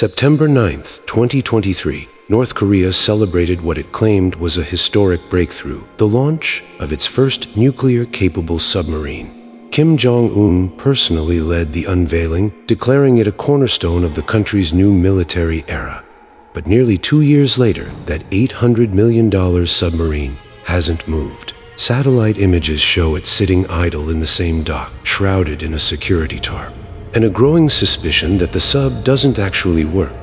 September 9th, 2023, North Korea celebrated what it claimed was a historic breakthrough, the launch of its first nuclear-capable submarine. Kim Jong-un personally led the unveiling, declaring it a cornerstone of the country's new military era. But nearly 2 years later, that $800 million submarine hasn't moved. Satellite images show it sitting idle in the same dock, shrouded in a security tarp, and a growing suspicion that the sub doesn't actually work.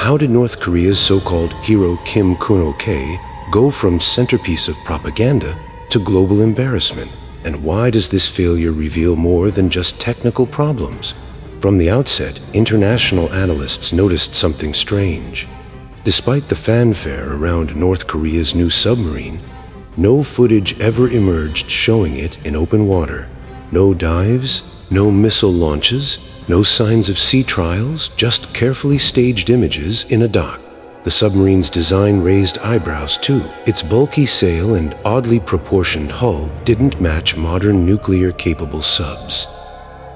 How did North Korea's so-called hero Kim Kun-ok go from centerpiece of propaganda to global embarrassment? And why does this failure reveal more than just technical problems? From the outset, international analysts noticed something strange. Despite the fanfare around North Korea's new submarine, no footage ever emerged showing it in open water. No dives, no missile launches, no signs of sea trials, just carefully staged images in a dock. The submarine's design raised eyebrows too. Its bulky sail and oddly proportioned hull didn't match modern nuclear-capable subs.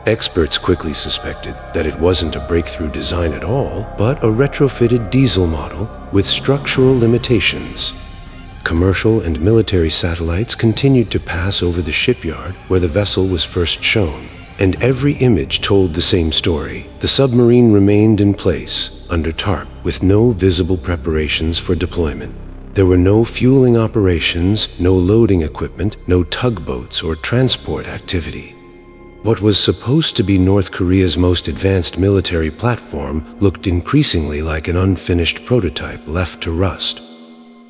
Experts quickly suspected that it wasn't a breakthrough design at all, but a retrofitted diesel model with structural limitations. Commercial and military satellites continued to pass over the shipyard where the vessel was first shown, and every image told the same story. The submarine remained in place, under tarp, with no visible preparations for deployment. There were no fueling operations, no loading equipment, no tugboats or transport activity. What was supposed to be North Korea's most advanced military platform looked increasingly like an unfinished prototype left to rust.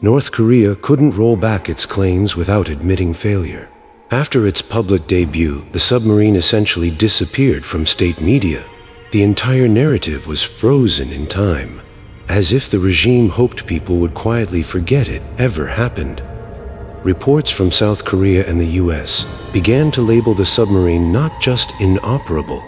North Korea couldn't roll back its claims without admitting failure. After its public debut, the submarine essentially disappeared from state media. The entire narrative was frozen in time, as if the regime hoped people would quietly forget it ever happened. Reports from South Korea and the US began to label the submarine not just inoperable,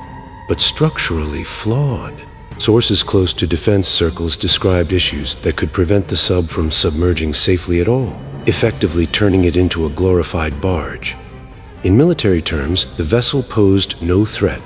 but structurally flawed. Sources close to defense circles described issues that could prevent the sub from submerging safely at all, effectively turning it into a glorified barge. In military terms, the vessel posed no threat,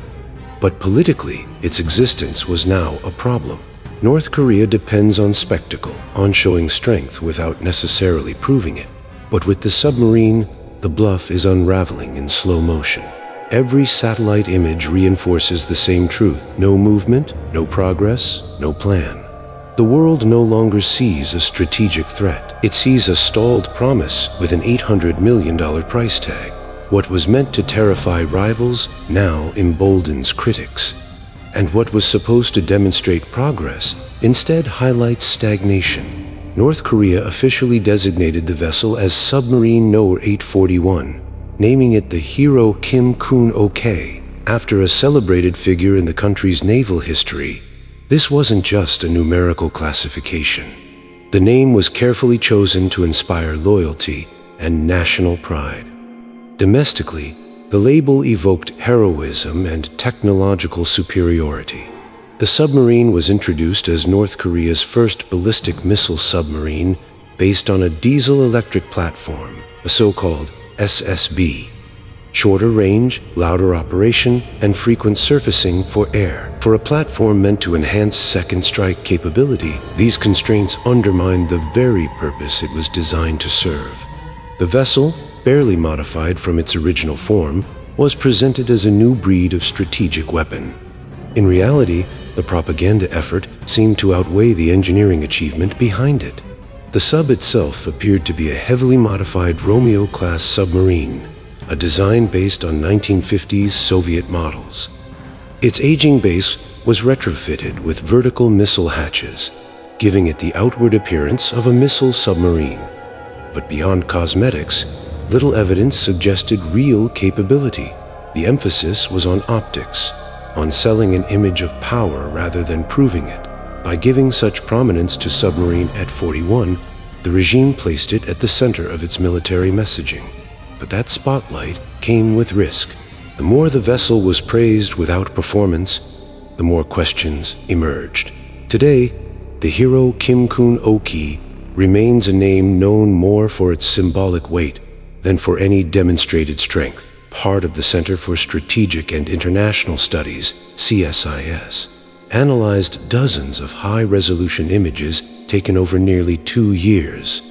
but politically, its existence was now a problem. North Korea depends on spectacle, on showing strength without necessarily proving it. But with the submarine, the bluff is unraveling in slow motion. Every satellite image reinforces the same truth. No movement, no progress, no plan. The world no longer sees a strategic threat. It sees a stalled promise with an $800 million price tag. What was meant to terrify rivals now emboldens critics. And what was supposed to demonstrate progress instead highlights stagnation. North Korea officially designated the vessel as Submarine No. 841, naming it the hero Kim Kun-ok, after a celebrated figure in the country's naval history. This wasn't just a numerical classification. The name was carefully chosen to inspire loyalty and national pride. Domestically, the label evoked heroism and technological superiority. The submarine was introduced as North Korea's first ballistic missile submarine based on a diesel-electric platform, a so-called SSB. Shorter range, louder operation, and frequent surfacing for air. For a platform meant to enhance second strike capability, these constraints undermined the very purpose it was designed to serve. The vessel, barely modified from its original form, was presented as a new breed of strategic weapon. In reality, the propaganda effort seemed to outweigh the engineering achievement behind it. The sub itself appeared to be a heavily modified Romeo-class submarine, a design based on 1950s Soviet models. Its aging base was retrofitted with vertical missile hatches, giving it the outward appearance of a missile submarine. But beyond cosmetics, little evidence suggested real capability. The emphasis was on optics, on selling an image of power rather than proving it. By giving such prominence to Submarine at 41, the regime placed it at the center of its military messaging. But that spotlight came with risk. The more the vessel was praised without performance, the more questions emerged. Today, the hero Kim Kun-ok remains a name known more for its symbolic weight than for any demonstrated strength. Part of the Center for Strategic and International Studies, CSIS. analyzed dozens of high-resolution images taken over nearly 2 years.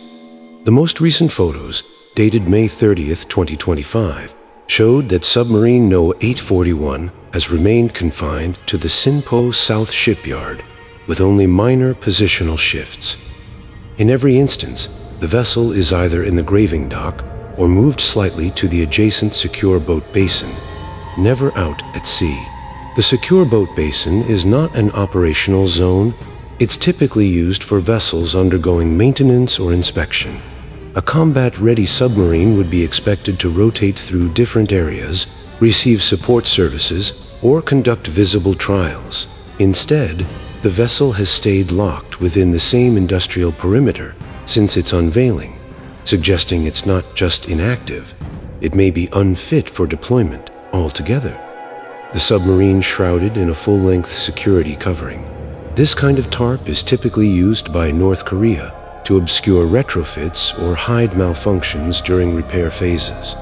The most recent photos, dated May 30th, 2025, showed that submarine No. 841 has remained confined to the Sinpo South shipyard, with only minor positional shifts. In every instance, the vessel is either in the graving dock or moved slightly to the adjacent secure boat basin, never out at sea. The secure boat basin is not an operational zone. It's typically used for vessels undergoing maintenance or inspection. A combat-ready submarine would be expected to rotate through different areas, receive support services, or conduct visible trials. Instead, the vessel has stayed locked within the same industrial perimeter since its unveiling, suggesting it's not just inactive, it may be unfit for deployment altogether. The submarine shrouded in a full-length security covering. This kind of tarp is typically used by North Korea to obscure retrofits or hide malfunctions during repair phases.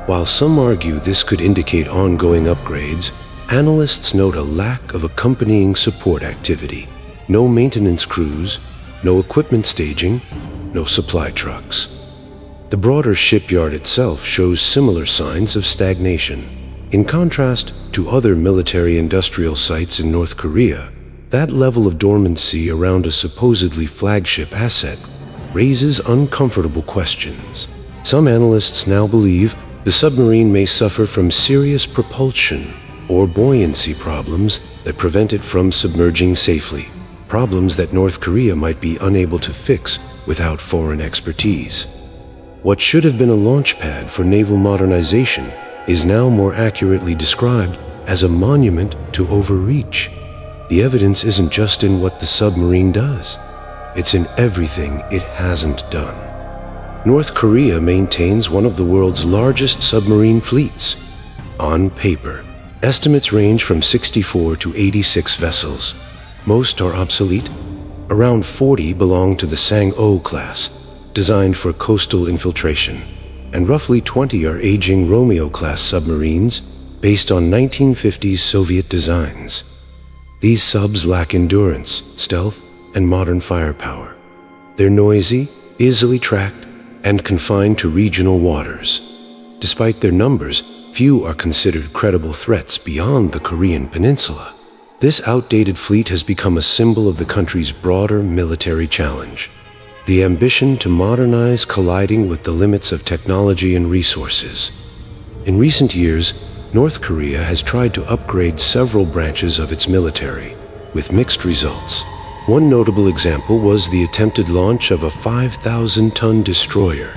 While some argue this could indicate ongoing upgrades, analysts note a lack of accompanying support activity. No maintenance crews, no equipment staging, no supply trucks. The broader shipyard itself shows similar signs of stagnation. In contrast to other military-industrial sites in North Korea, that level of dormancy around a supposedly flagship asset raises uncomfortable questions. Some analysts now believe the submarine may suffer from serious propulsion or buoyancy problems that prevent it from submerging safely, problems that North Korea might be unable to fix without foreign expertise. What should have been a launch pad for naval modernization is now more accurately described as a monument to overreach. The evidence isn't just in what the submarine does, it's in everything it hasn't done. North Korea maintains one of the world's largest submarine fleets. On paper, estimates range from 64 to 86 vessels. Most are obsolete. Around 40 belong to the Sang-O class, designed for coastal infiltration, and roughly 20 are aging Romeo-class submarines based on 1950s Soviet designs. These subs lack endurance, stealth, and modern firepower. They're noisy, easily tracked, and confined to regional waters. Despite their numbers, few are considered credible threats beyond the Korean peninsula. This outdated fleet has become a symbol of the country's broader military challenge, the ambition to modernize colliding with the limits of technology and resources. In recent years, North Korea has tried to upgrade several branches of its military, with mixed results. One notable example was the attempted launch of a 5,000-ton destroyer,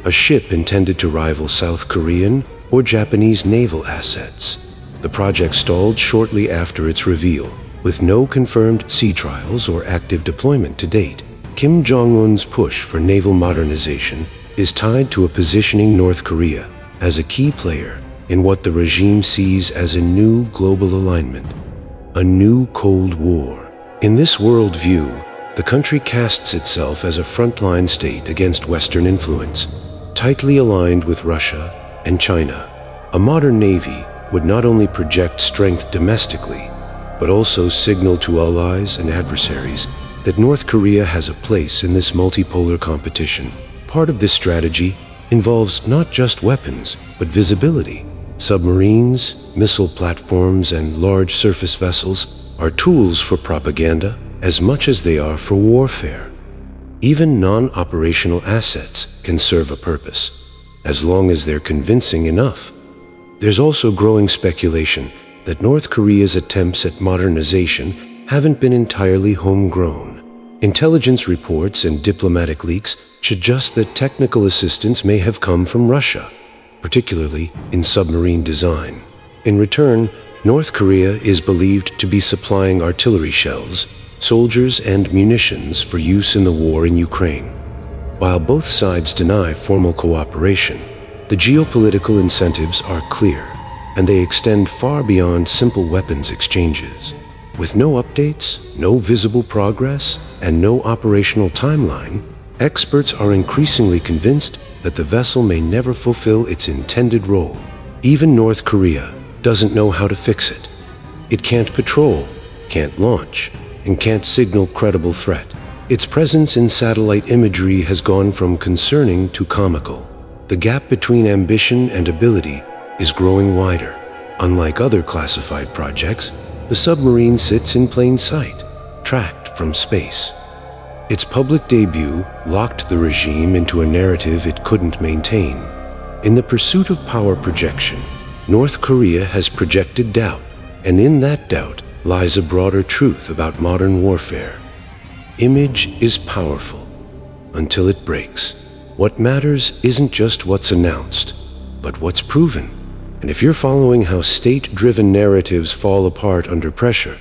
a ship intended to rival South Korean or Japanese naval assets. The project stalled shortly after its reveal, with no confirmed sea trials or active deployment to date. Kim Jong-un's push for naval modernization is tied to a positioning North Korea as a key player in what the regime sees as a new global alignment, a new Cold War. In this worldview, the country casts itself as a frontline state against Western influence, tightly aligned with Russia and China. A modern navy would not only project strength domestically, but also signal to allies and adversaries that North Korea has a place in this multipolar competition. Part of this strategy involves not just weapons, but visibility. Submarines, missile platforms, and large surface vessels are tools for propaganda as much as they are for warfare. Even non-operational assets can serve a purpose, as long as they're convincing enough. There's also growing speculation that North Korea's attempts at modernization haven't been entirely homegrown. Intelligence reports and diplomatic leaks suggest that technical assistance may have come from Russia, particularly in submarine design. In return, North Korea is believed to be supplying artillery shells, soldiers, and munitions for use in the war in Ukraine. While both sides deny formal cooperation, the geopolitical incentives are clear, and they extend far beyond simple weapons exchanges. With no updates, no visible progress, and no operational timeline, experts are increasingly convinced that the vessel may never fulfill its intended role. Even North Korea doesn't know how to fix it. It can't patrol, can't launch, and can't signal credible threat. Its presence in satellite imagery has gone from concerning to comical. The gap between ambition and ability is growing wider. Unlike other classified projects, the submarine sits in plain sight, tracked from space. Its public debut locked the regime into a narrative it couldn't maintain. In the pursuit of power projection, North Korea has projected doubt, and in that doubt lies a broader truth about modern warfare. Image is powerful until it breaks. What matters isn't just what's announced, but what's proven. And if you're following how state-driven narratives fall apart under pressure,